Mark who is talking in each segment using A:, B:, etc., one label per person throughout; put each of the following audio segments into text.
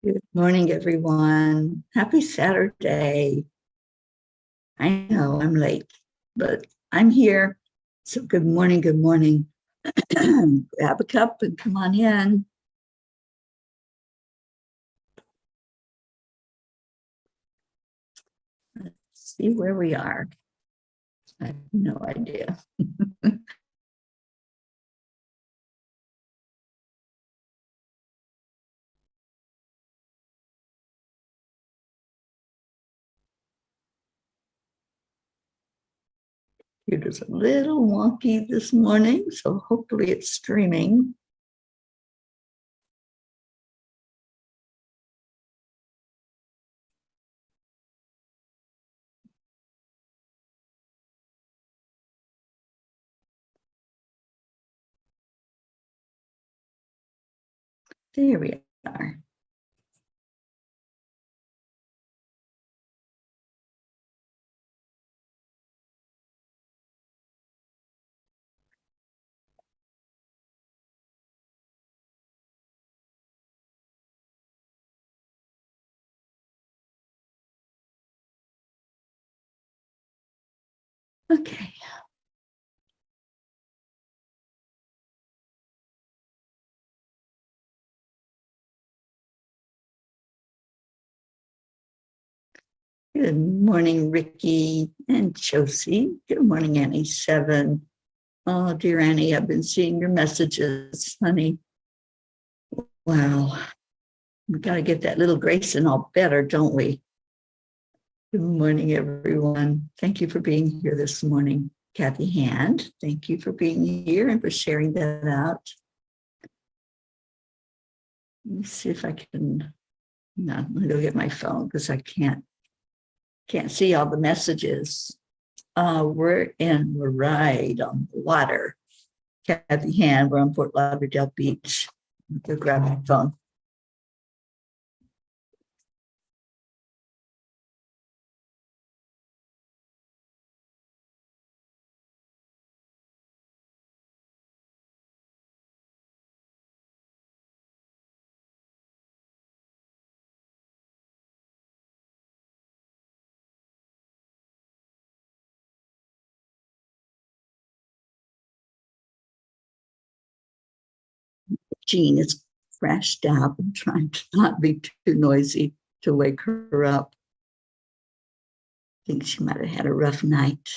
A: Good morning, everyone. Happy Saturday. I know I'm late, but I'm here. So good morning, good morning. Grab a cup and come on in. Let's see where we are. I have no idea. It is a little wonky this morning, so hopefully it's streaming. There we are. Okay. Good morning, Ricky and Josie. Good morning, Annie 7. Oh, dear Annie, I've been seeing your messages, honey. Wow. We got to get that little Grayson all better, don't we? Good morning, everyone. Thank you for being here this morning. Kathy Hand, thank you for being here and for sharing that out. Let me see if I can, no, let me go get my phone because I can't see all the messages. We're right on the water. Kathy Hand, we're on Fort Lauderdale Beach. Go grab my phone. Jean is crashed out. I'm trying to not be too noisy to wake her up. I think she might have had a rough night.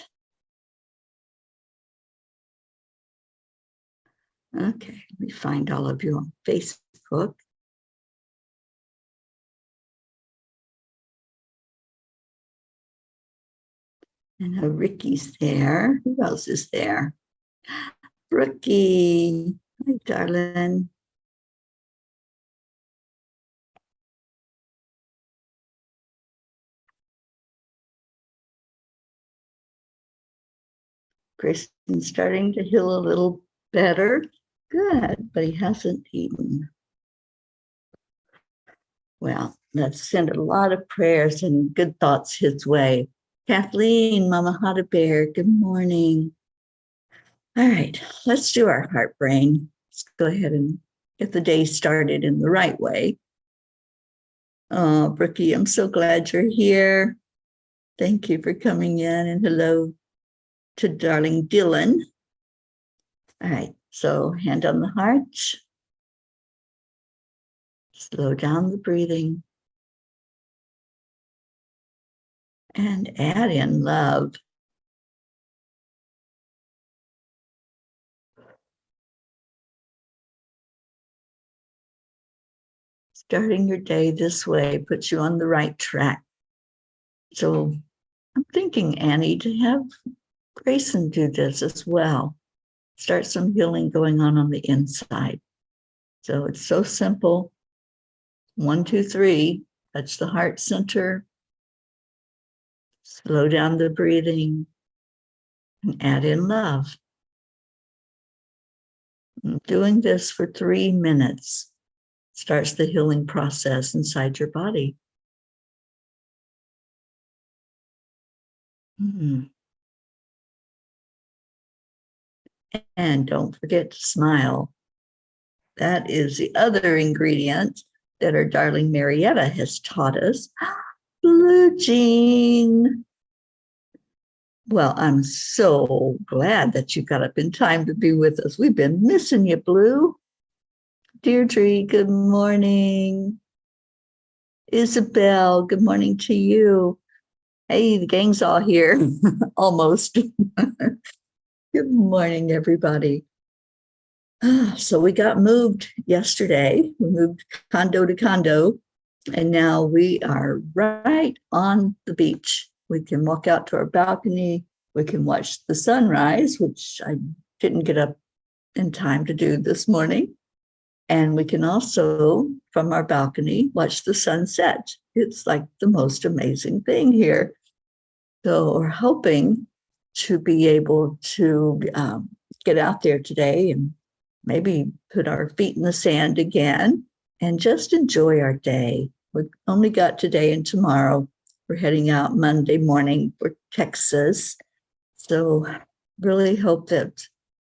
A: Okay, let me find all of you on Facebook. I know Ricky's there. Who else is there? Brookie. Hi, darling. Grayson's starting to heal a little better. Good, but he hasn't eaten. Well, let's send a lot of prayers and good thoughts his way. Kathleen, Mama Hot Bear, good morning. All right, let's do our heart brain. Let's go ahead and get the day started in the right way. Oh, Brookie, I'm so glad you're here. Thank you for coming in, and hello to darling Dylan. All right, so hand on the heart. Slow down the breathing. And add in love. Starting your day this way puts you on the right track. So I'm thinking, Annie, to have Grayson do this as well. Start some healing going on the inside. So it's so simple. 1, 2, 3, touch the heart center. Slow down the breathing and add in love. Doing this for 3 minutes starts the healing process inside your body. And don't forget to smile. That is the other ingredient that our darling Marietta has taught us. Blue Jean. Well, I'm so glad that you got up in time to be with us. We've been missing you, Blue. Deirdre, good morning. Isabel, good morning to you. Hey, the gang's all here, almost. Good morning, everybody. So we got moved yesterday. We moved condo to condo, and now we are right on the beach. We can walk out to our balcony. We can watch the sunrise, which I didn't get up in time to do this morning. And we can also, from our balcony, watch the sunset. It's like the most amazing thing here. So we're hoping to be able to get out there today and maybe put our feet in the sand again and just enjoy our day. We've only got today and tomorrow. We're heading out Monday morning for Texas. So really hope that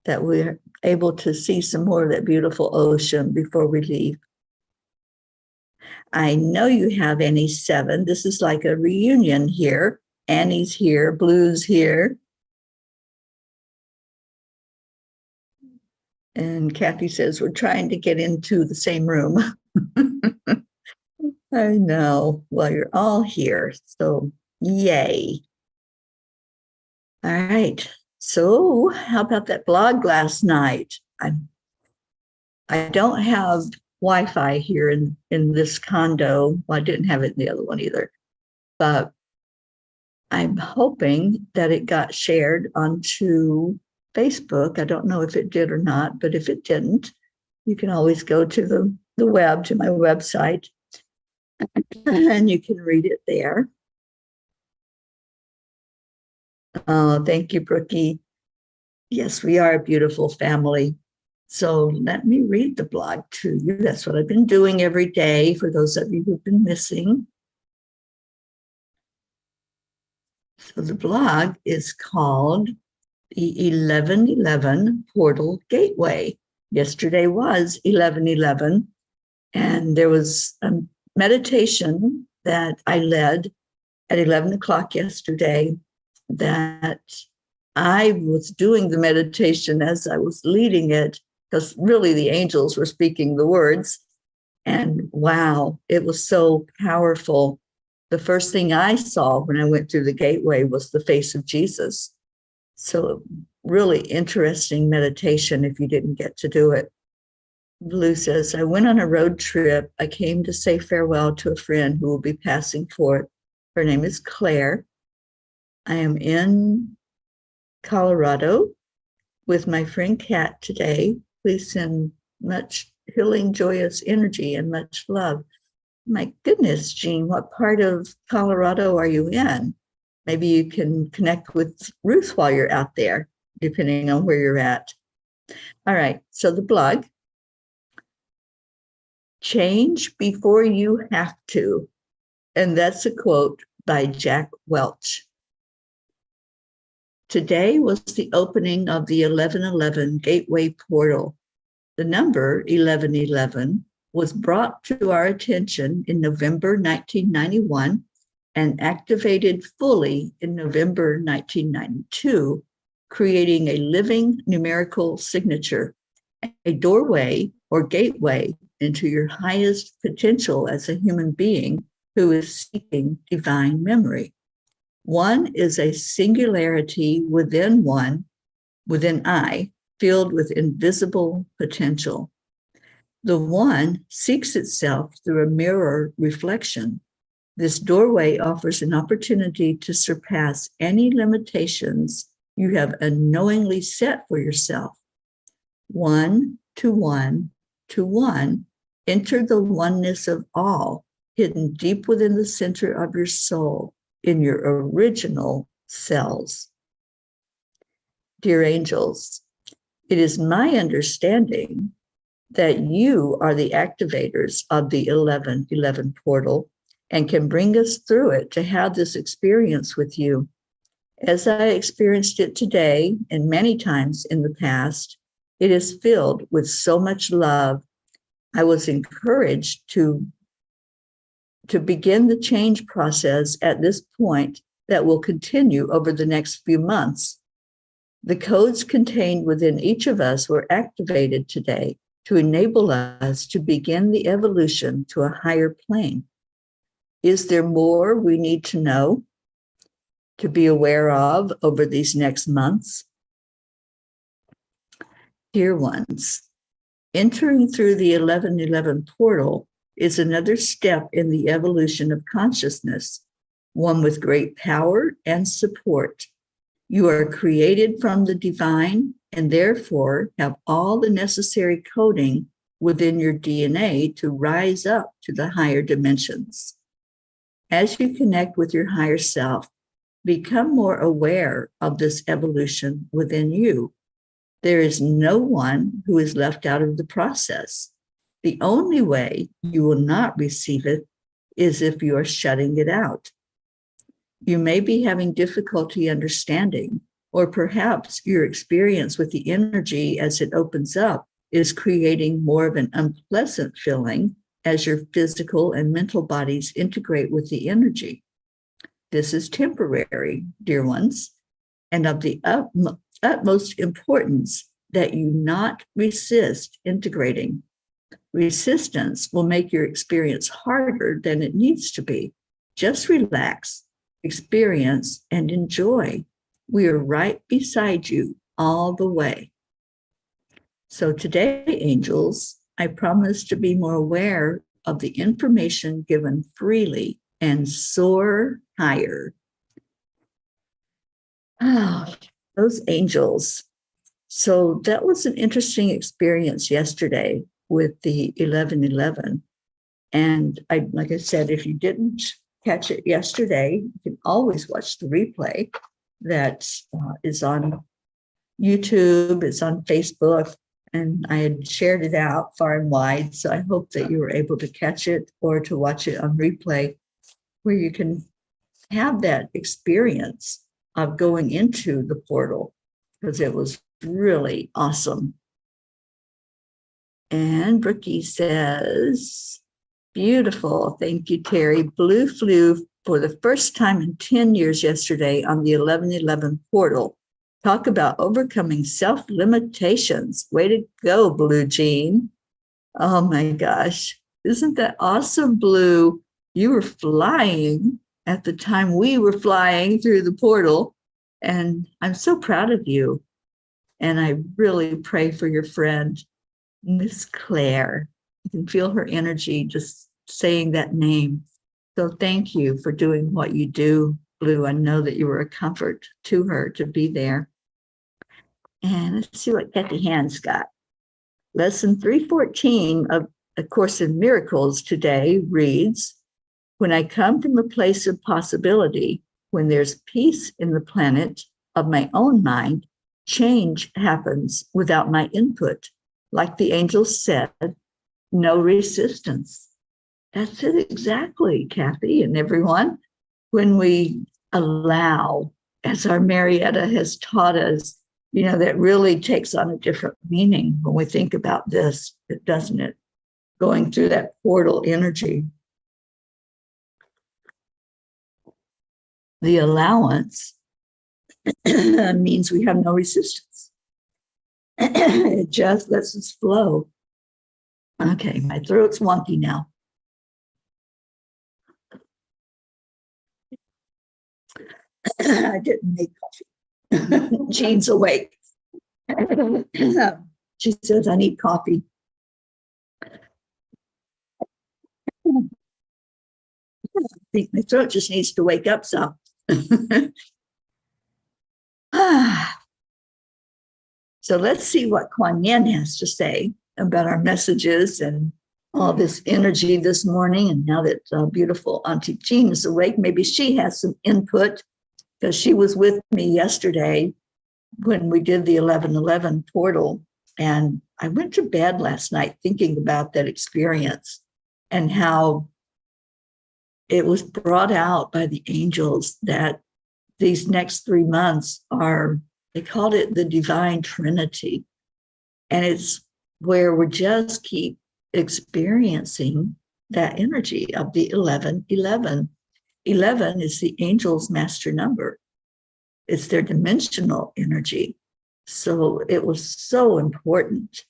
A: we're able to see some more of that beautiful ocean before we leave. I know you have Annie 7. This is like a reunion here. Annie's here, Blue's here. And Kathy says, we're trying to get into the same room. I know. Well, you're all here. So yay. All right. So how about that blog last night? I don't have Wi-Fi here in this condo. Well, I didn't have it in the other one either. But I'm hoping that it got shared onto Facebook. I don't know if it did or not, but if it didn't, you can always go to the web, to my website, and you can read it there. Oh, thank you, Brookie. Yes, we are a beautiful family. So let me read the blog to you. That's what I've been doing every day for those of you who've been missing. So the blog is called the 1111 Portal Gateway. Yesterday was 1111, and there was a meditation that I led at 11 o'clock yesterday that I was doing the meditation as I was leading it, because really the angels were speaking the words. And wow, it was so powerful. The first thing I saw when I went through the gateway was the face of Jesus. So really interesting meditation if you didn't get to do it. Blue says, I went on a road trip. I came to say farewell to a friend who will be passing forth. Her name is Claire. I am in Colorado with my friend Kat today. Please send much healing, joyous energy and much love. My goodness, Jean, what part of Colorado are you in? Maybe you can connect with Ruth while you're out there, depending on where you're at. All right, so the blog. Change before you have to. And that's a quote by Jack Welch. Today was the opening of the 1111 Gateway Portal. The number 1111 was brought to our attention in November 1991 and activated fully in November 1992, creating a living numerical signature, a doorway or gateway into your highest potential as a human being who is seeking divine memory. One is a singularity within I, filled with invisible potential. The one seeks itself through a mirror reflection. This doorway offers an opportunity to surpass any limitations you have unknowingly set for yourself. One to one to one, enter the oneness of all, hidden deep within the center of your soul, in your original cells. Dear angels, it is my understanding that you are the activators of the 1111 portal and can bring us through it to have this experience with you. As I experienced it today and many times in the past, it is filled with so much love. I was encouraged to begin the change process at this point that will continue over the next few months. The codes contained within each of us were activated today to enable us to begin the evolution to a higher plane. Is there more we need to know, to be aware of over these next months? Dear ones, entering through the 1111 portal is another step in the evolution of consciousness, one with great power and support. You are created from the divine and therefore have all the necessary coding within your DNA to rise up to the higher dimensions. As you connect with your higher self, become more aware of this evolution within you. There is no one who is left out of the process. The only way you will not receive it is if you are shutting it out. You may be having difficulty understanding, or perhaps your experience with the energy as it opens up is creating more of an unpleasant feeling as your physical and mental bodies integrate with the energy. This is temporary, dear ones, and of the utmost importance that you not resist integrating. Resistance will make your experience harder than it needs to be. Just relax, experience, and enjoy. We are right beside you all the way. So today, angels, I promise to be more aware of the information given freely and soar higher. Oh, those angels. So that was an interesting experience yesterday with the 1111. And like I said, if you didn't catch it yesterday, you can always watch the replay that is on YouTube, it's on Facebook, and I had shared it out far and wide. So I hope that you were able to catch it or to watch it on replay, where you can have that experience of going into the portal, because it was really awesome. And Brookie says, beautiful. Thank you, Teri. Blue flew for the first time in 10 years yesterday on the 1111 portal. Talk about overcoming self-limitations. Way to go, Blue Jean. Oh my gosh. Isn't that awesome, Blue? You were flying at the time we were flying through the portal. And I'm so proud of you. And I really pray for your friend, Miss Claire. You can feel her energy just saying that name. So thank you for doing what you do, Blue. I know that you were a comfort to her to be there. And let's see what Kathy Hand's got. Lesson 314 of A Course in Miracles today reads, when I come from a place of possibility, when there's peace in the planet of my own mind, change happens without my input. Like the angels said, no resistance. That's it exactly, Kathy and everyone. When we allow, as our Marietta has taught us, that really takes on a different meaning when we think about this, doesn't it? Going through that portal energy. The allowance means we have no resistance. It just lets us flow. Okay, my throat's wonky now. I didn't make coffee. Jean's awake. She says, I need coffee. I think my throat just needs to wake up some. So let's see what Kuan Yin has to say about our messages and all this energy this morning. And now that beautiful Auntie Jean is awake, maybe she has some input, because she was with me yesterday when we did the 1111 portal. And I went to bed last night thinking about that experience and how it was brought out by the angels that these next 3 months are, they called it the divine trinity. And it's where we just keep experiencing that energy of the 1111. 11 is the angel's master number. It's their dimensional energy. So it was so important.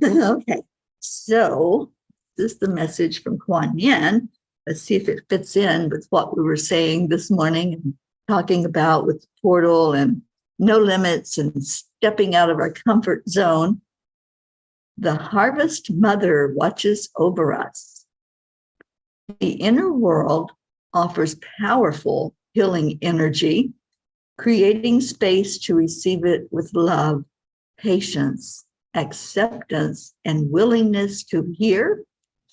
A: Okay, so this is the message from Kuan Yin. Let's see if it fits in with what we were saying this morning and talking about with the portal and no limits and stepping out of our comfort zone. The harvest mother watches over us. The inner world offers powerful healing energy, creating space to receive it with love, patience, acceptance, and willingness to hear,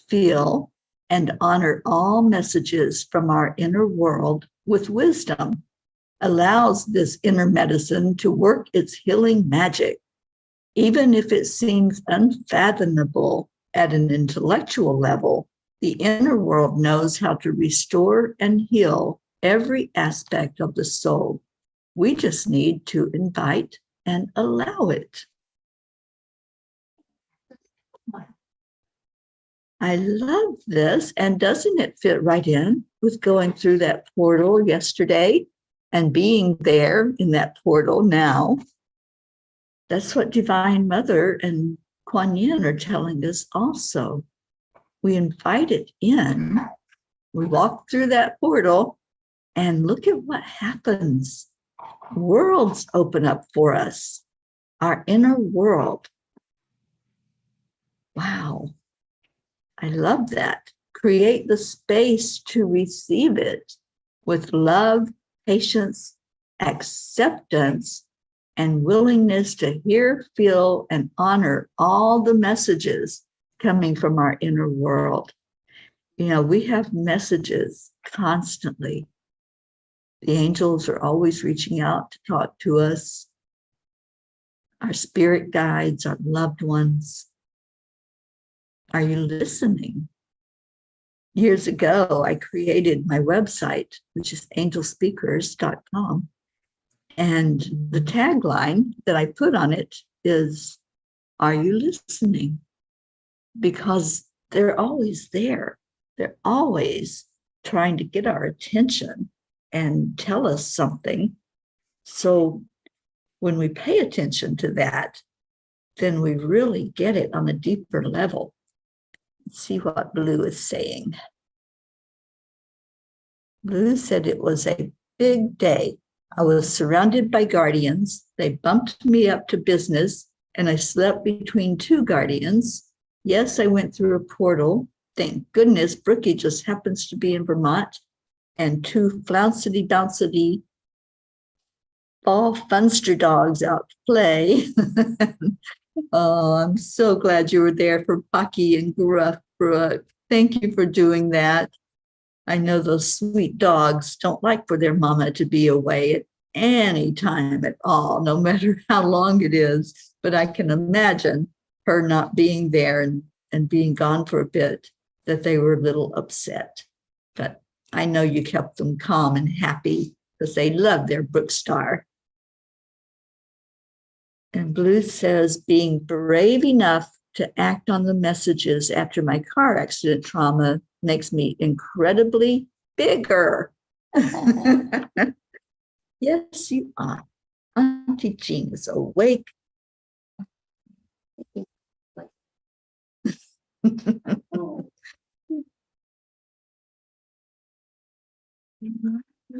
A: feel, and honor all messages from our inner world with wisdom, allows this inner medicine to work its healing magic, even if it seems unfathomable at an intellectual level. The inner world knows how to restore and heal every aspect of the soul. We just need to invite and allow it. I love this. And doesn't it fit right in with going through that portal yesterday and being there in that portal now? That's what Divine Mother and Kuan Yin are telling us also. We invite it in, we walk through that portal, and look at what happens. Worlds open up for us, our inner world. Wow, I love that. Create the space to receive it with love, patience, acceptance, and willingness to hear, feel, and honor all the messages coming from our inner world. You know, we have messages constantly. The angels are always reaching out to talk to us. Our spirit guides, our loved ones. Are you listening? Years ago, I created my website, which is angelspeakers.com. And the tagline that I put on it is, are you listening? Because they're always there. They're always trying to get our attention and tell us something. So when we pay attention to that, then we really get it on a deeper level. Let's see what Blue is saying. Blue said it was a big day. I was surrounded by guardians. They bumped me up to business, and I slept between two guardians. Yes, I went through a portal. Thank goodness Brookie just happens to be in Vermont, and two flouncity bouncity fall funster dogs out to play. Oh, I'm so glad you were there for Bucky and Gruff Brook. Thank you for doing that. I know those sweet dogs don't like for their mama to be away at any time at all, no matter how long it is. But I can imagine her not being there and being gone for a bit, that they were a little upset. But I know you kept them calm and happy because they love their Brookstar. And Blue says, being brave enough to act on the messages after my car accident trauma makes me incredibly bigger. Yes, you are. Auntie Jean is awake.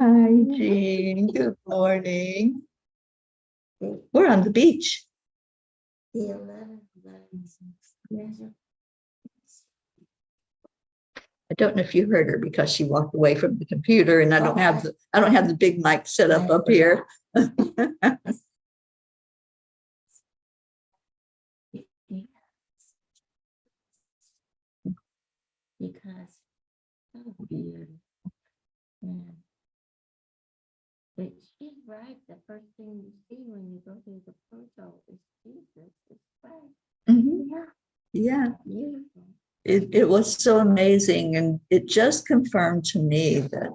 A: Hi, Jean. Good morning. We're on the beach. I don't know if you heard her because she walked away from the computer, and I don't have the big mic set up here. Because so beautiful. Yeah. But she's right. The first thing you see when you go through the portal is Jesus. It's right. Mm-hmm. Yeah. Beautiful. It was so amazing. And it just confirmed to me that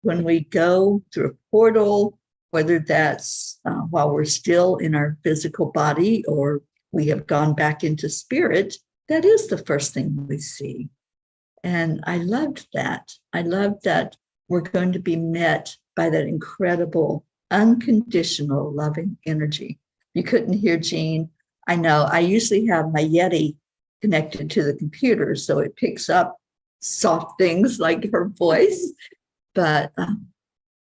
A: when we go through a portal, whether that's while we're still in our physical body or we have gone back into spirit, that is the first thing we see. And I loved that. I loved that we're going to be met by that incredible, unconditional, loving energy. You couldn't hear Jean. I know I usually have my Yeti connected to the computer, so it picks up soft things like her voice. But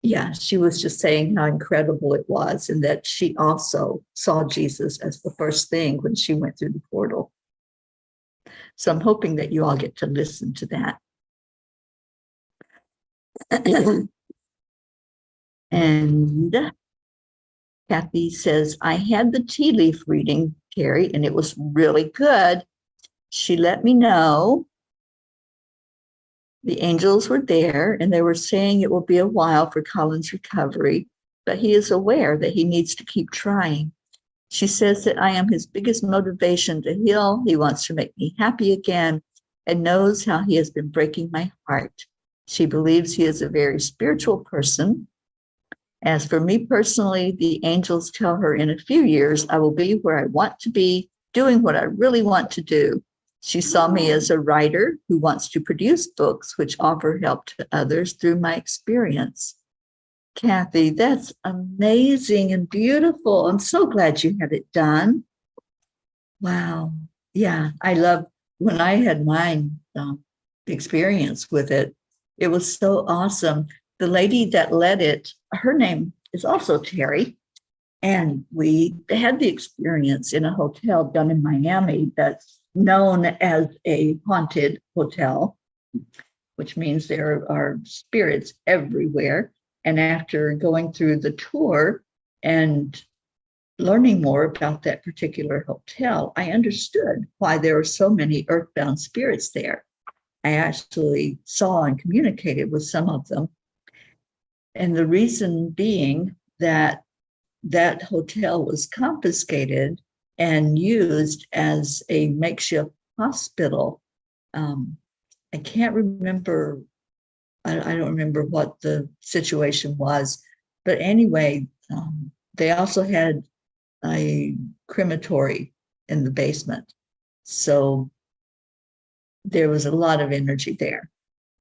A: yeah, she was just saying how incredible it was, and that she also saw Jesus as the first thing when she went through the portal. So I'm hoping that you all get to listen to that. And Kathy says, I had the tea leaf reading, Teri, and it was really good. She let me know the angels were there, and they were saying it will be a while for Colin's recovery, but he is aware that he needs to keep trying. She says that I am his biggest motivation to heal. He wants to make me happy again and knows how he has been breaking my heart. She believes he is a very spiritual person. As for me personally, the angels tell her in a few years, I will be where I want to be, doing what I really want to do. She saw me as a writer who wants to produce books which offer help to others through my experience. Kathy, that's amazing and beautiful. I'm so glad you had it done. Wow. Yeah, I love when I had mine experience with it. It was so awesome. The lady that led it, her name is also Teri. And we had the experience in a hotel down in Miami that's known as a haunted hotel, which means there are spirits everywhere. And after going through the tour and learning more about that particular hotel, I understood why there were so many earthbound spirits there. I actually saw and communicated with some of them. And the reason being that that hotel was confiscated and used as a makeshift hospital. I can't remember, I don't remember what the situation was, but anyway, they also had a crematory in the basement. So there was a lot of energy there,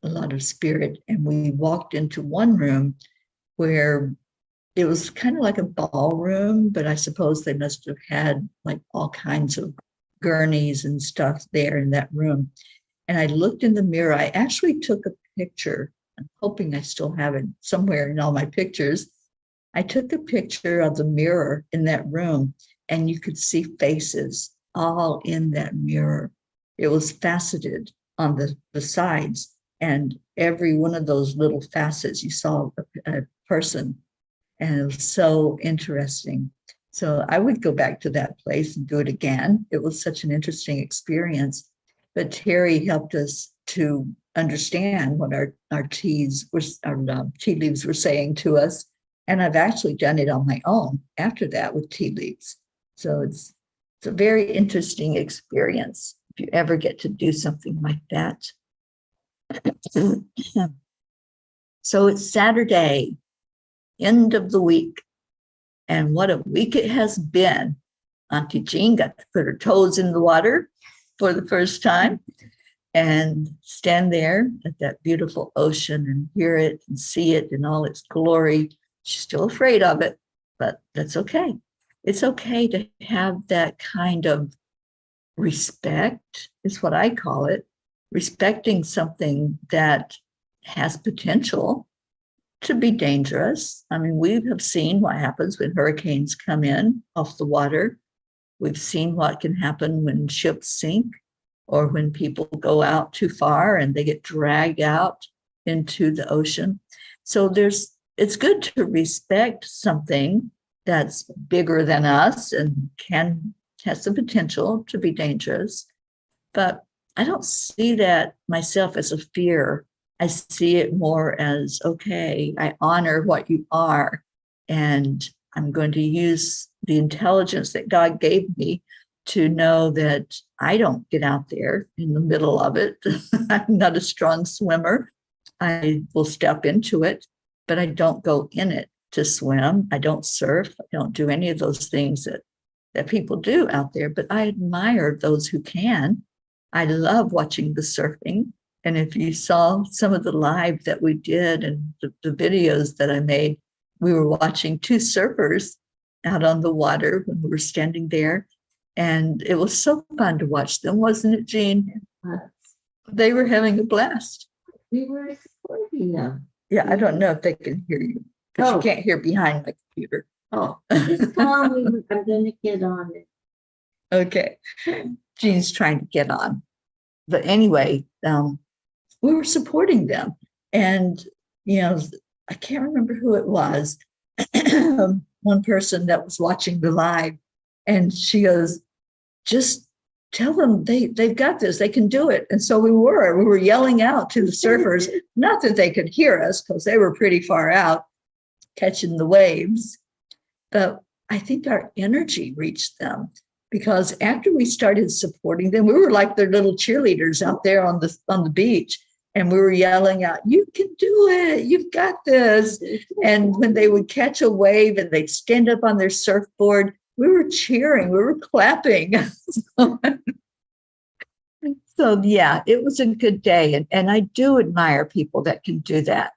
A: a lot of spirit. And we walked into one room where it was kind of like a ballroom, but I suppose they must have had like all kinds of gurneys and stuff there in that room. And I looked in the mirror. I actually took a picture. I'm hoping I still have it somewhere in all my pictures. I took a picture of the mirror in that room, and you could see faces all in that mirror. It was faceted on the sides, and every one of those little facets, you saw a person. And it was so interesting. So I would go back to that place and do it again. It was such an interesting experience. But Teri helped us to understand what our tea leaves were saying to us. And I've actually done it on my own after that with tea leaves. So it's a very interesting experience if you ever get to do something like that. So it's Saturday, end of the week. And what a week it has been. Auntie Jean got to put her toes in the water for the first time and stand there at that beautiful ocean and hear it and see it in all its glory. She's still afraid of it, but that's okay. It's okay to have that kind of respect, is what I call it, respecting something that has potential to be dangerous. I mean, we have seen what happens when hurricanes come in off the water. We've seen what can happen when ships sink or when people go out too far and they get dragged out into the ocean. So it's good to respect something that's bigger than us and has the potential to be dangerous. But I don't see that myself as a fear. I see it more as, okay, I honor what you are, and I'm going to use the intelligence that God gave me to know that I don't get out there in the middle of it. I'm not a strong swimmer. I will step into it, but I don't go in it to swim. I don't surf. I don't do any of those things that that people do out there, but I admire those who can. I love watching the surfing. And if you saw some of the live that we did and the videos that I made, we were watching two surfers out on the water when we were standing there. And it was so fun to watch them, wasn't it, Jean? They were having a blast.
B: We were supporting them.
A: Yeah, I don't know if they can hear you because you can't hear behind my computer.
B: Oh, just tell me I'm going to get on it.
A: Okay. Jean's trying to get on. But anyway, we were supporting them. And, you know, I can't remember who it was. One person that was watching the live, and she goes, just tell them they've got this, they can do it. And so we were yelling out to the surfers, not that they could hear us because they were pretty far out catching the waves, but I think our energy reached them, because after we started supporting them, we were like their little cheerleaders out there on the beach. And we were yelling out, you can do it, you've got this. And when they would catch a wave and they'd stand up on their surfboard, we were cheering, we were clapping. So yeah, it was a good day. And I do admire people that can do that.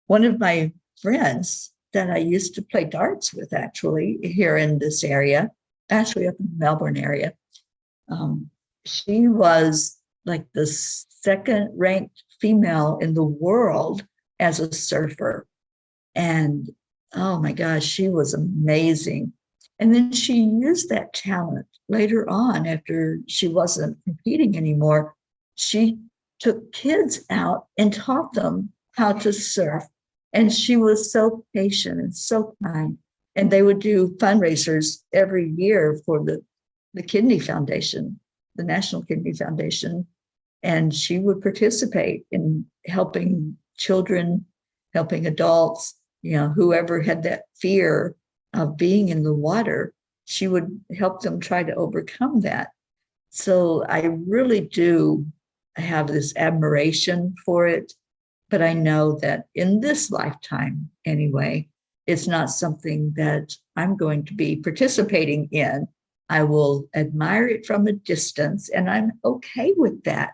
A: One of my friends that I used to play darts with, actually, here in this area, actually up in the Melbourne area, she was like the second ranked female in the world as a surfer. And oh my gosh, she was amazing. And then she used that talent later on, after she wasn't competing anymore. She took kids out and taught them how to surf. And she was so patient and so kind. And they would do fundraisers every year for the Kidney Foundation, the National Kidney Foundation. And she would participate in helping children, helping adults, you know, whoever had that fear of being in the water, she would help them try to overcome that. So I really do have this admiration for it, but I know that in this lifetime, anyway, it's not something that I'm going to be participating in. I will admire it from a distance, and I'm okay with that.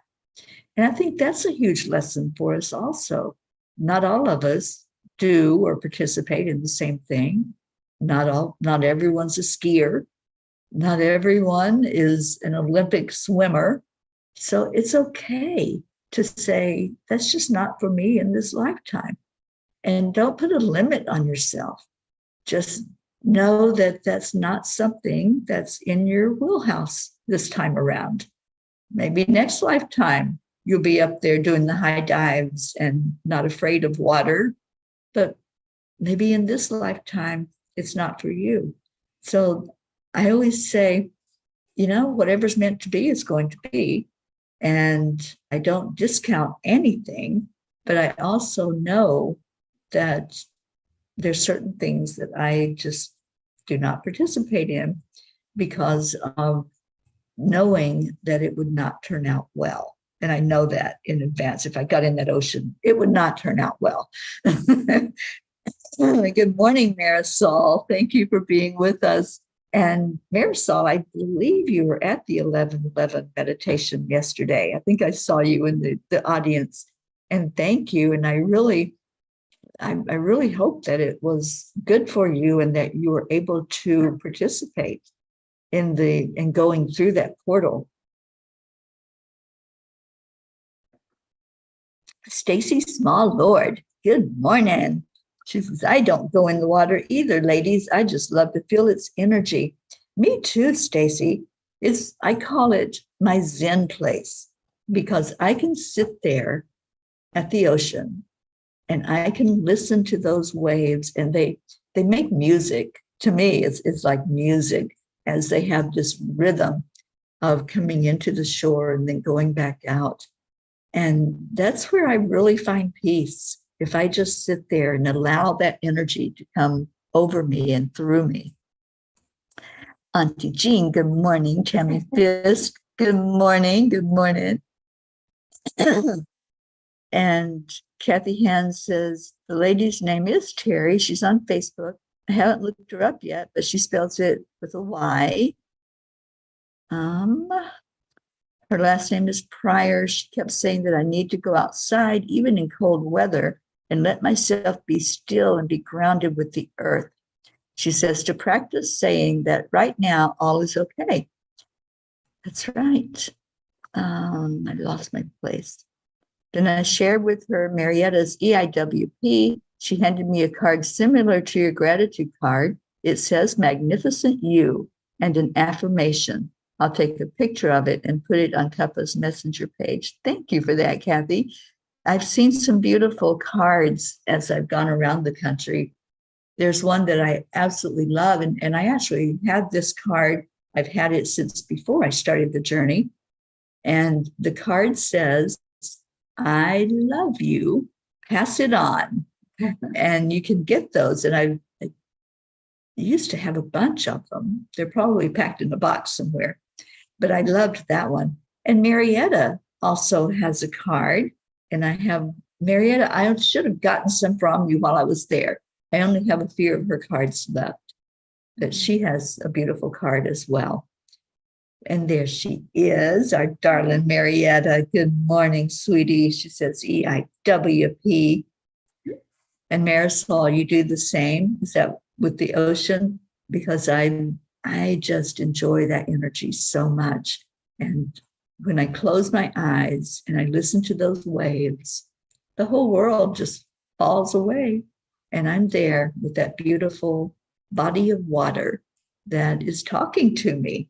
A: And I think that's a huge lesson for us also. Not all of us do or participate in the same thing. Not everyone's a skier. Not everyone is an Olympic swimmer. So it's okay to say, that's just not for me in this lifetime. And don't put a limit on yourself. Just know that that's not something that's in your wheelhouse this time around. Maybe next lifetime, you'll be up there doing the high dives and not afraid of water. But maybe in this lifetime, it's not for you. So I always say, you know, whatever's meant to be is going to be. And I don't discount anything, but I also know that there's certain things that I just do not participate in because of knowing that it would not turn out well. And I know that in advance. If I got in that ocean, it would not turn out well. Good morning, Marisol. Thank you for being with us. And Marisol, I believe you were at the 11:11 meditation yesterday. I think I saw you in the audience. And thank you. And I really hope that it was good for you and that you were able to participate in going through that portal. Stacy Small Lord, good morning. She says, I don't go in the water either, ladies. I just love to feel its energy. Me too, Stacy. I call it my Zen place, because I can sit there at the ocean and I can listen to those waves, and they make music. To me, it's like music, as they have this rhythm of coming into the shore and then going back out. And that's where I really find peace, if I just sit there and allow that energy to come over me and through me. Auntie Jean, good morning. Tammy Fisk, good morning. Good morning. And Kathy Hand says, the lady's name is Teri. She's on Facebook. I haven't looked her up yet, but she spells it with a Y. Her last name is Pryor. She kept saying that I need to go outside, even in cold weather, and let myself be still and be grounded with the earth. She says to practice saying that right now all is okay. That's right. I lost my place. Then I shared with her Marietta's EIWP. She handed me a card similar to your gratitude card. It says magnificent you and an affirmation. I'll take a picture of it and put it on Cuppa's messenger page. Thank you for that, Kathy. I've seen some beautiful cards as I've gone around the country. There's one that I absolutely love, and I actually have this card. I've had it since before I started the journey. And the card says, I love you, pass it on. And you can get those. And I used to have a bunch of them. They're probably packed in a box somewhere, but I loved that one. And Marietta also has a card. And I have Marietta, I should have gotten some from you while I was there. I only have a few of her cards left, but she has a beautiful card as well. And there she is, our darling Marietta. Good morning, sweetie. She says EIWP. And Marisol, you do the same? Is that with the ocean? Because I just enjoy that energy so much. And when I close my eyes and I listen to those waves, the whole world just falls away. And I'm there with that beautiful body of water that is talking to me.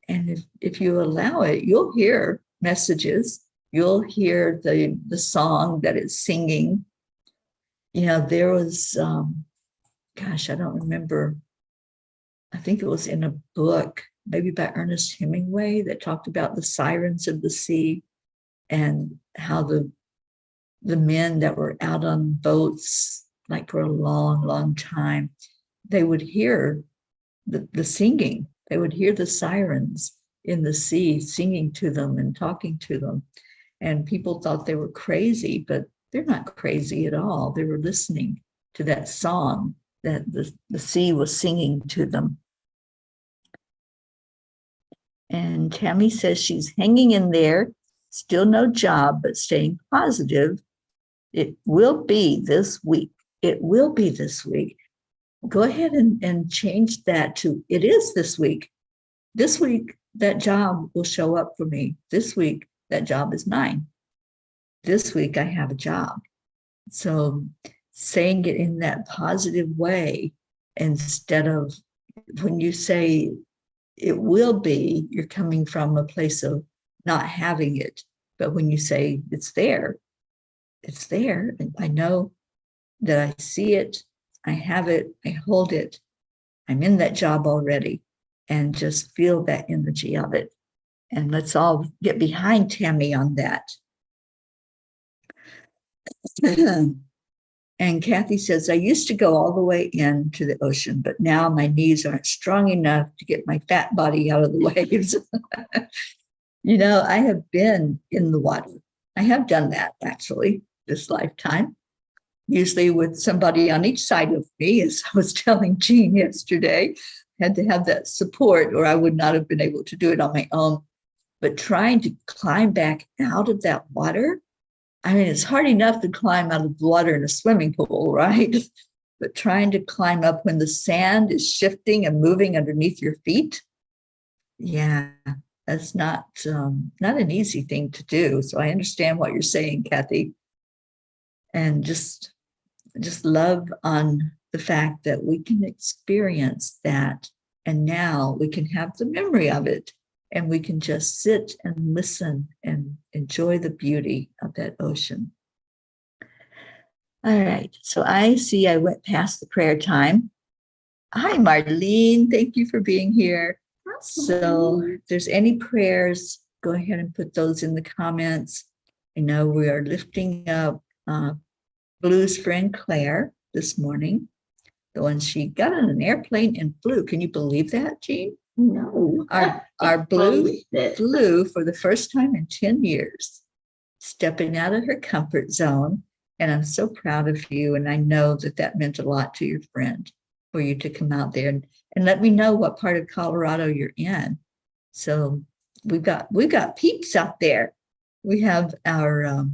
A: And if you allow it, you'll hear messages. You'll hear the song that it's singing. You know, there was, I don't remember. I think it was in a book, maybe by Ernest Hemingway, that talked about the sirens of the sea and how the men that were out on boats, like for a long, long time, they would hear the singing. They would hear the sirens in the sea singing to them and talking to them. And people thought they were crazy, but they're not crazy at all. They were listening to that song that the sea was singing to them. And Tammy says she's hanging in there, still no job, but staying positive. It will be this week. It will be this week. Go ahead and change that to it is this week. This week, that job will show up for me. This week, that job is mine. This week, I have a job. So saying it in that positive way, instead of when you say it will be, you're coming from a place of not having it. But when you say it's there, it's there. And I know that I see it, I have it, I hold it. I'm in that job already. And just feel that energy of it. And let's all get behind Tammy on that. And Kathy says, I used to go all the way into the ocean, but now my knees aren't strong enough to get my fat body out of the waves. You know, I have been in the water. I have done that actually this lifetime, usually with somebody on each side of me, as I was telling Jean yesterday. Had to have that support or I would not have been able to do it on my own. But trying to climb back out of that water, I mean, it's hard enough to climb out of the water in a swimming pool, right? But trying to climb up when the sand is shifting and moving underneath your feet, yeah, that's not an easy thing to do. So I understand what you're saying, Kathy. And just love on the fact that we can experience that. And now we can have the memory of it. And we can just sit and listen and enjoy the beauty of that ocean. All right. So I see I went past the prayer time. Hi, Marlene. Thank you for being here. So if there's any prayers, go ahead and put those in the comments. I know we are lifting up Blue's friend Claire this morning. The one she got on an airplane and flew. Can you believe that, Jean?
B: No.
A: Our Blue flew for the first time in 10 years, stepping out of her comfort zone. And I'm so proud of you. And I know that meant a lot to your friend for you to come out there and let me know what part of Colorado you're in. So we've got peeps out there. We have our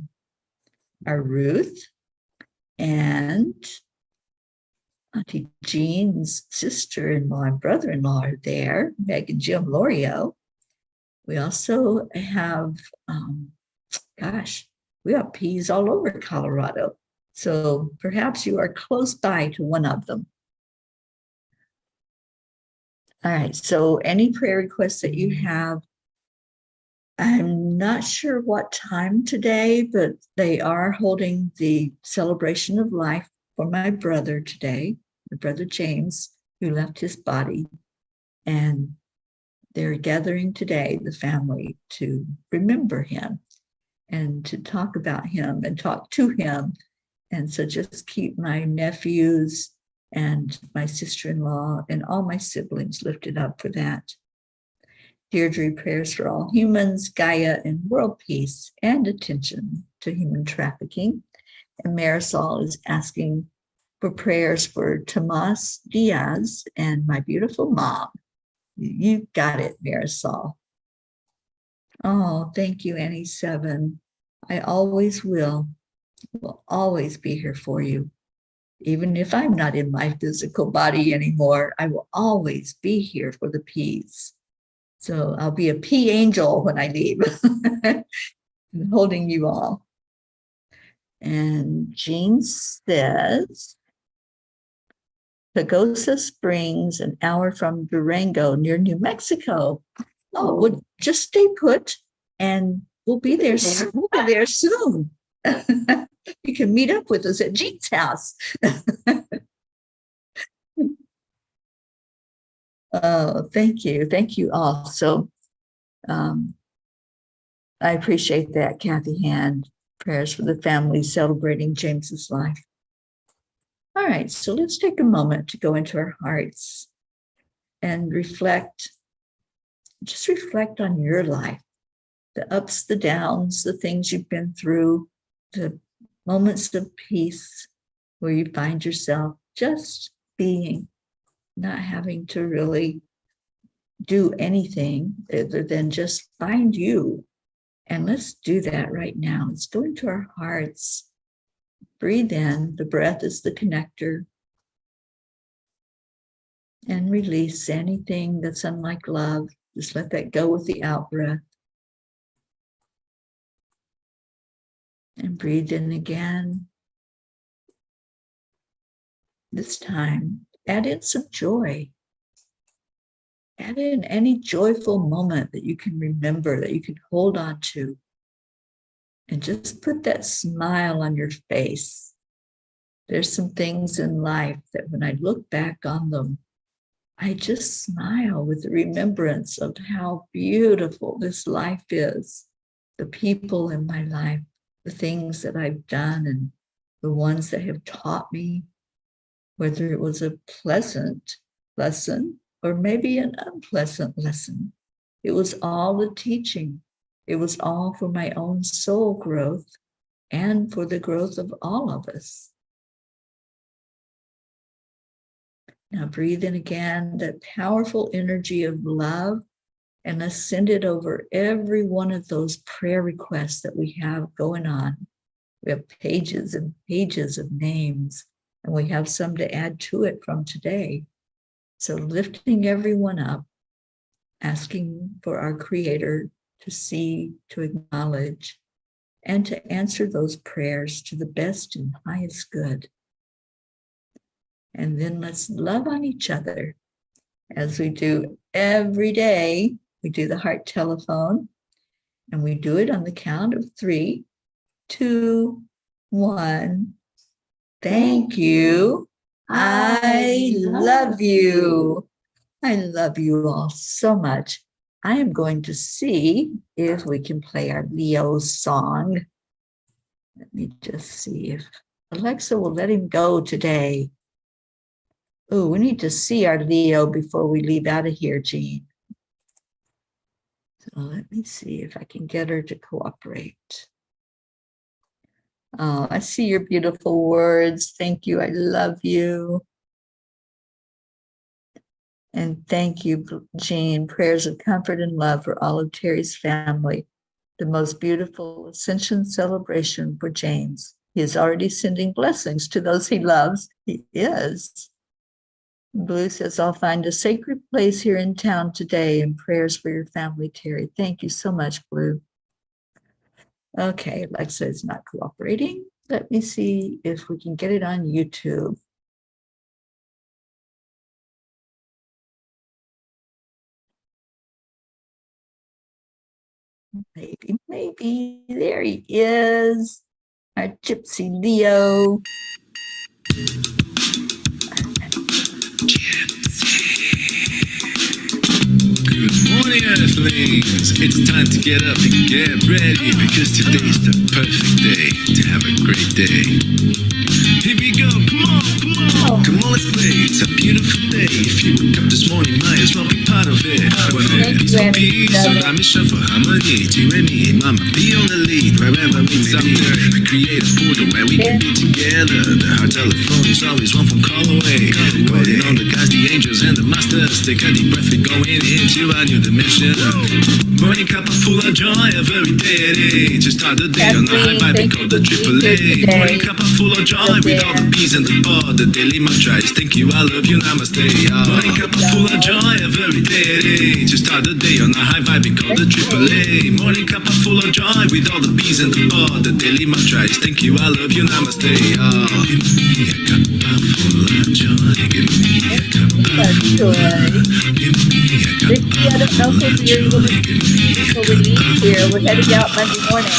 A: Ruth and Auntie Jean's sister-in-law and brother-in-law are there, Meg and Jim Lorio. We also have, we have peas all over Colorado. So perhaps you are close by to one of them. All right, so any prayer requests that you have, I'm not sure what time today, but they are holding the celebration of life for my brother today, my brother James, who left his body. And they're gathering today, the family, to remember him and to talk about him and talk to him. And so just keep my nephews and my sister-in-law and all my siblings lifted up for that. Deirdre prayers for all humans, Gaia, and world peace, and attention to human trafficking. And Marisol is asking for prayers for Tomas Diaz and my beautiful mom. You got it, Marisol. Oh, thank you, Annie 7. I always will always be here for you. Even if I'm not in my physical body anymore, I will always be here for the peas. So I'll be a pea angel when I leave, holding you all. And Jean says, Pagosa Springs, an hour from Durango near New Mexico. Oh, well, just stay put and we'll be there soon. We'll be there soon. You can meet up with us at Jean's house. Oh, thank you. Thank you all. So I appreciate that, Kathy Hand. Prayers for the family celebrating James's life. All right, so let's take a moment to go into our hearts and reflect. Just reflect on your life, the ups, the downs, the things you've been through, the moments of peace where you find yourself just being, not having to really do anything other than just find you. And let's do that right now. Let's go into our hearts. Breathe in. The breath is the connector. And release anything that's unlike love. Just let that go with the out breath. And breathe in again. This time, add in some joy. Add in any joyful moment that you can remember, that you can hold on to. And just put that smile on your face. There's some things in life that when I look back on them, I just smile with the remembrance of how beautiful this life is, the people in my life, the things that I've done, and the ones that have taught me, whether it was a pleasant lesson or maybe an unpleasant lesson. It was all the teaching. It was all for my own soul growth and for the growth of all of us. Now breathe in again that powerful energy of love and let's send it over every one of those prayer requests that we have going on. We have pages and pages of names, and we have some to add to it from today. So lifting everyone up, asking for our Creator to see, to acknowledge, and to answer those prayers to the best and highest good. And then let's love on each other as we do every day. We do the heart telephone, and we do it on the count of 3, 2, 1. Thank you. I love you. I love you all so much. I am going to see if we can play our Leo song. Let me just see if Alexa will let him go today. Oh, we need to see our Leo before we leave out of here, Jean. So let me see if I can get her to cooperate. Oh, I see your beautiful words. Thank you. I love you. And thank you, Jean. Prayers of comfort and love for all of Teri's family. The most beautiful ascension celebration for James. He is already sending blessings to those he loves. He is. Blue says, I'll find a sacred place here in town today, and prayers for your family, Teri. Thank you so much, Blue. Okay, Alexa is not cooperating. Let me see if we can get it on YouTube. Maybe. There he is. Our Gypsy Leo.
C: Good morning, Earthlings. It's time to get up and get ready because today's the perfect day to have a great day. Here we go, come on, come on. Come on, let's play. It's a beautiful day. If you woke up this morning, might as well be part of it. When all peace for peace, so I'm a for harmony. You and me, mama, be on the lead. Wherever we someday, we create a portal where we can be together. The heart telephone is always one phone call away. Waiting on the guys, the angels, and the masters. Take a deep breath and going into a new dimension. Morning Cuppa Fulla Joy, a very day. Just start the day on a high vibe called the AAA. Morning Cuppa Fulla Joy with all the bees and the pod. The daily mantra is thank you, I love you, namaste. Morning Cuppa Fulla Joy, a very day. Just start the day on a high vibe called the AAA. Morning Cuppa Fulla Joy with all the bees and the pod. The daily mantra is thank you, I love you, namaste. Give me a cuppa full of joy. Give me a cuppa full of joy. Give me a cuppa
A: Vicky, I don't know if you're able to leave here. We're heading out Monday morning.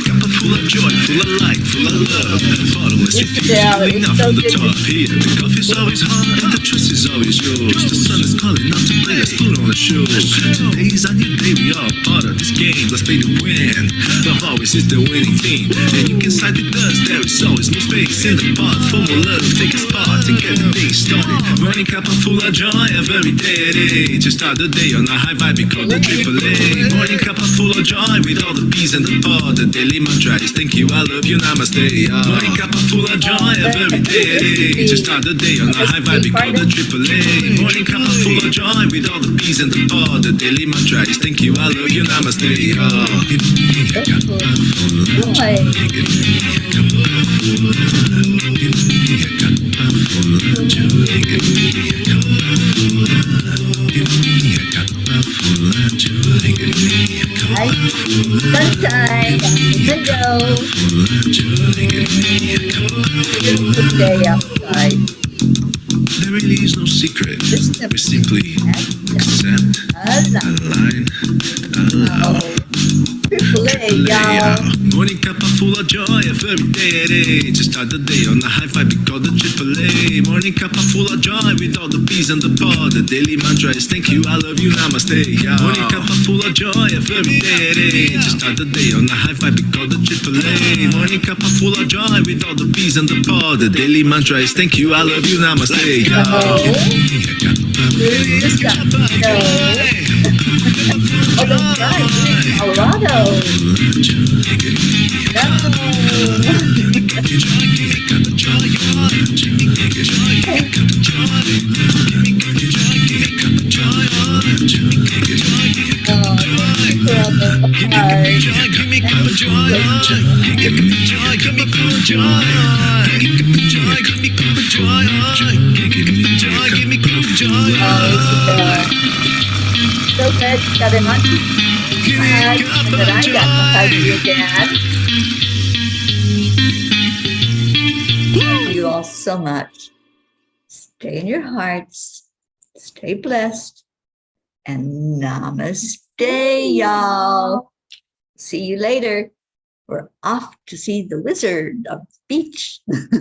C: Cuppa full of joy, full of light, full of love. Follow us if you're feeling up from the top here. The coffee's always hot and the trust is always yours. The sun is calling out to play, let's put on a show. Today's a new day, we are part of this game. Let's play to win. Love always is the winning team. And you can side with us, there is always no space in the pot. For more love, take a spot and get the day started. Morning Cuppa Fulla Joy, a very day. Just start the day on a high vibe, we call the AAA. Morning Cuppa Fulla Joy with all the bees and the pod. The daily mantra is thank you, I love you, namaste. Morning Cuppa Fulla Joy, a very day. Just start the day on a high vibe, we call the AAA. Morning Cuppa Fulla Joy with all the bees and the pod. The daily mantra is thank you, I love you, namaste. Give me a cuppa full of joy. Give me a cuppa full of love. Give me a cuppa full of joy. Give me a cuppa full of love. Give me a cuppa full of joy. Give me a cuppa full of
A: Sunshine, window.
C: full of joy. Give me a cuppa full of
A: Beautiful day outside.
C: There really is no secret. We simply accept, align, allow.
A: AAA, y'all.
C: Morning Cuppa Fulla Joy, a very day. Just start the day on a high vibe, we call the AAA. Morning Cuppa Fulla Joy with all the bees and the pod. The daily mantra is thank you, I love you, namaste. Morning Cuppa Fulla Joy, a very day. Just start the day on a high vibe, we call the AAA. Morning Cuppa Fulla Joy with all the bees and the pod. The daily mantra is thank you, I love you, namaste.
A: Oh, that's right. Colorado. So good, got him on. That I got to hug you again. Thank you all so much. Stay in your hearts, stay blessed, and namaste, y'all. See you later. We're off to see the Wizard of the Beach.